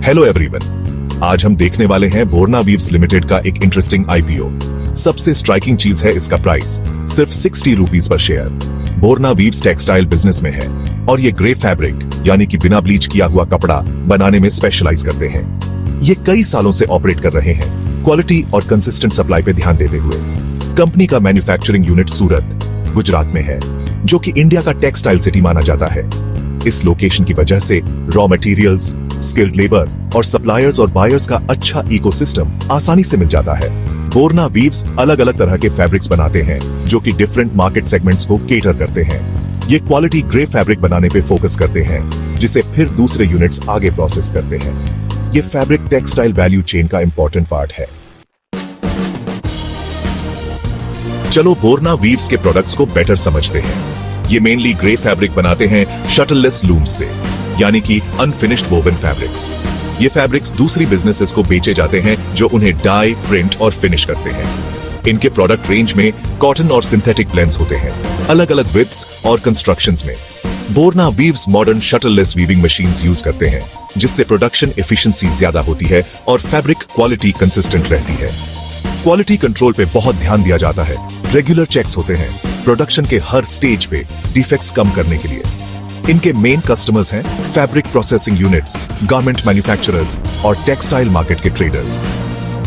Hello everyone, आज हम देखने वाले हैं बोरना वीव्स लिमिटेड का एक इंटरेस्टिंग आईपीओ। सबसे स्ट्राइकिंग चीज है इसका प्राइस, सिर्फ 60 रुपीज पर share. Borana weaves textile business में है और ये ग्रे फैब्रिक यानी कि बिना ब्लीच किया हुआ कपड़ा बनाने में स्पेशलाइज करते हैं। ये कई सालों से ऑपरेट कर रहे हैं, क्वालिटी और कंसिस्टेंट सप्लाई पे ध्यान देते हुए। कंपनी का मैन्युफैक्चरिंग यूनिट सूरत, गुजरात में है, जो कि इंडिया का टेक्सटाइल सिटी माना जाता है। इस लोकेशन की वजह से रॉ मटेरियल्स, स्किल्ड लेबर और सप्लायर्स और बायर्स का अच्छा इकोसिस्टम आसानी से मिल जाता है। बोरना वीव्स अलग अलग तरह के फैब्रिक्स बनाते हैं जो कि डिफरेंट मार्केट सेगमेंट्स को केटर करते हैं। ये क्वालिटी ग्रे फैब्रिक बनाने पे फोकस करते हैं, जिसे फिर दूसरे यूनिट्स आगे प्रोसेस करते हैं। ये फैब्रिक टेक्सटाइल वैल्यू चेन का इंपॉर्टेंट पार्ट है। चलो बोरना वीव्स के प्रोडक्ट्स को बेटर समझते हैं। ये मेनली ग्रे फैब्रिक बनाते हैं शटललेस लूम्स से, यानी कि अनफिनिश्ड वोवन फैब्रिक्स। ये फैब्रिक्स दूसरी बिजनेसेस को बेचे जाते हैं जो उन्हें डाई, प्रिंट और फिनिश करते हैं। इनके प्रोडक्ट रेंज में कॉटन और सिंथेटिक ब्लेंड्स होते हैं, अलग अलग विड्थ्स और कंस्ट्रक्शंस में। Borana weaves modern shuttleless weaving machines use करते हैं, जिससे प्रोडक्शन एफिशिएंसी ज्यादा होती है और फैब्रिक क्वालिटी कंसिस्टेंट रहती है। क्वालिटी कंट्रोल पे बहुत ध्यान दिया जाता है, रेगुलर चेक्स होते हैं प्रोडक्शन के हर स्टेज पे डिफेक्ट्स कम करने के लिए। इनके मेन कस्टमर्स हैं fabric processing units, garment manufacturers और टेक्सटाइल मार्केट के ट्रेडर्स।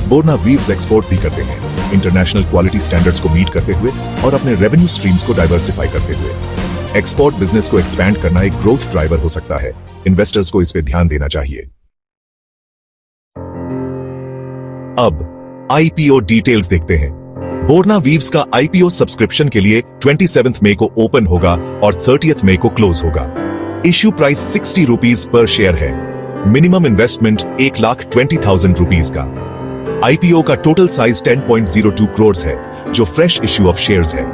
बोरना वीव्स एक्सपोर्ट भी करते हैं, इंटरनेशनल क्वालिटी स्टैंडर्ड्स को मीट करते हुए और अपने रेवेन्यू स्ट्रीम्स को डाइवर्सिफाई करते हुए। एक्सपोर्ट बिजनेस को एक्सपैंड करना एक ग्रोथ ड्राइवर हो सकता है। इन्वेस्टर्स को इस पे ध्यान देना चाहिए। अब आईपीओ डिटेल्स देखते हैं। बोरना वीव्स का आईपीओ सब्सक्रिप्शन के लिए 27 मई को ओपन होगा और 30 मई को क्लोज होगा। इश्यू प्राइस 60 रुपीज पर शेयर है। मिनिमम इन्वेस्टमेंट 1,20,000 रुपीज का। आईपीओ का टोटल साइज 10.02 करोड़ है, जो फ्रेश इश्यू ऑफ शेयर्स है।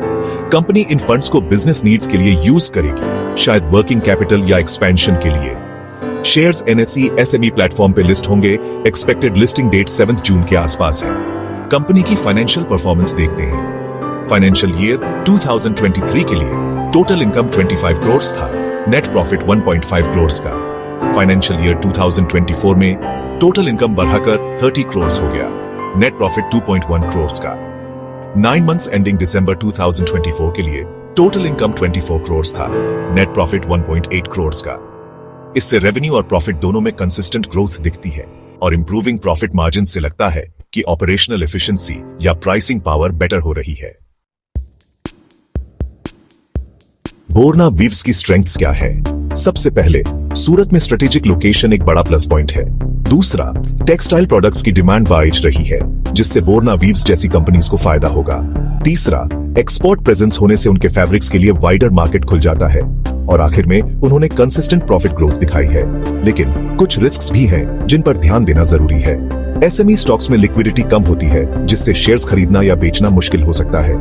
कंपनी इन फंड्स को बिजनेस नीड्स के लिए यूज करेगी, शायद वर्किंग कैपिटल या एक्सपेंशन के लिए। शेयर्स एनएसई एसएमई प्लेटफॉर्म पे लिस्ट होंगे। एक्सपेक्टेड लिस्टिंग डेट 7 जून के आसपास है। कंपनी की फाइनेंशियल परफॉर्मेंस देखते हैं। फाइनेंशियल ईयर 2023 के लिए टोटल इनकम 25 करोड़ था, नेट प्रॉफिट 1.5 करोड़ का। फाइनेंशियल ईयर 2024 में टोटल इनकम बढ़ाकर 30 करोड़ हो गया, नेट प्रॉफिट 2.1 करोड़ का। 9 मंथ्स एंडिंग दिसंबर 2024 के लिए टोटल इनकम 24 करोड़ था, नेट प्रॉफिट 1.8 करोड़ का। इससे रेवेन्यू और प्रॉफिट दोनों में कंसिस्टेंट ग्रोथ दिखती है और इंप्रूविंग प्रॉफिट मार्जिन से लगता है कि ऑपरेशनल एफिशिएंसी या प्राइसिंग पावर बेटर हो रही है। बोरना वीव्स की स्ट्रेंथ्स क्या है? सबसे पहले, सूरत में स्ट्रेटेजिक लोकेशन एक बड़ा प्लस पॉइंट है। दूसरा, टेक्सटाइल प्रोडक्ट्स की डिमांड बढ़ रही है, जिससे बोरना वीव्स जैसी कंपनीज को फायदा होगा। तीसरा, एक्सपोर्ट प्रेजेंस होने से उनके फैब्रिक्स के लिए वाइडर मार्केट खुल जाता है। और आखिर में उन्होंने कंसिस्टेंट प्रॉफिट ग्रोथ दिखाई है, लेकिन कुछ रिस्क्स भी हैं जिन पर ध्यान देना जरूरी है। एसएमई स्टॉक्स में लिक्विडिटी कम होती है, जिससे शेयर्स खरीदना या बेचना मुश्किल हो सकता है।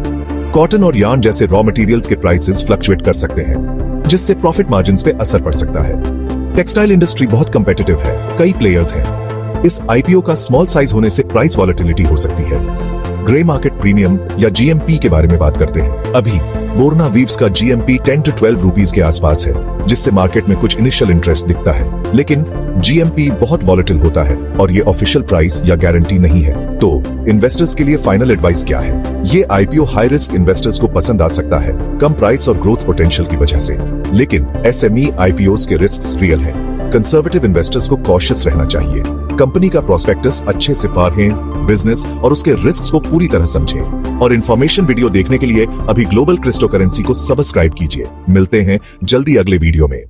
कॉटन और यार्न जैसे रॉ मटेरियल्स के प्राइसेस फ्लक्चुएट कर सकते हैं, जिससे प्रॉफिट मार्जिन्स पे असर पड़ सकता है। टेक्सटाइल इंडस्ट्री बहुत कंपेटिटिव है, कई प्लेयर्स हैं। इस आईपीओ का स्मॉल साइज होने से प्राइस वॉलेटिलिटी हो सकती है। ग्रे मार्केट प्रीमियम या जीएमपी के बारे में बात करते हैं। अभी बोरना वीव्स का जीएमपी 10 to 12 रुपीज के आसपास है, जिससे मार्केट में कुछ इनिशियल इंटरेस्ट दिखता है, लेकिन जीएमपी बहुत वॉलेटिल होता है और ये ऑफिशियल प्राइस या गारंटी नहीं है। तो इन्वेस्टर्स के लिए फाइनल एडवाइस क्या है? ये आईपीओ हाई रिस्क इन्वेस्टर्स को पसंद आ सकता है, कम प्राइस और ग्रोथ पोटेंशियल की वजह से, लेकिन एसएमई आईपीओस के रिस्क्स रियल हैं। कंजर्वेटिव इन्वेस्टर्स को कॉशियस रहना चाहिए। कंपनी का प्रोस्पेक्टस अच्छे से पढ़ें, बिजनेस और उसके रिस्क्स को पूरी तरह समझें। और इन्फॉर्मेशन वीडियो देखने के लिए अभी ग्लोबल क्रिप्टो करेंसी को सब्सक्राइब कीजिए। मिलते हैं जल्दी अगले वीडियो में।